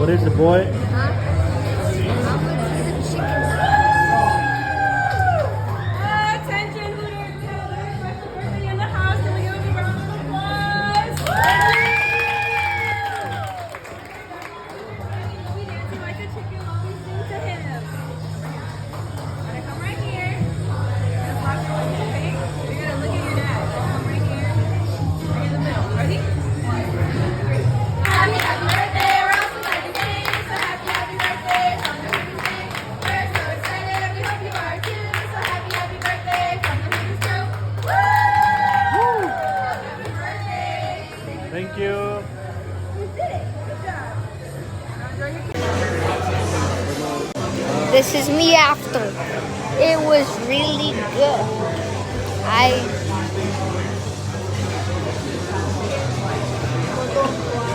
What is it, boy? Attention, Hooters! Special birthday in the house. Can we give him a round of applause? We dancing like a chicken while we sing to him. Gotta come right here. Gonna block your face. You're gonna look at your dad. Come right here. Right in the middle. Ready? 1, 2, 3. Happy, happy birthday. We're all so glad to sing. So happy, happy birthday. From the Hooters gang. We're so excited. We hope you are too. So happy, happy birthday from the Hooters crew. Woo! Happy birthday. Thank you. You did it. Good job. Now enjoy your This is me after. It was really good. I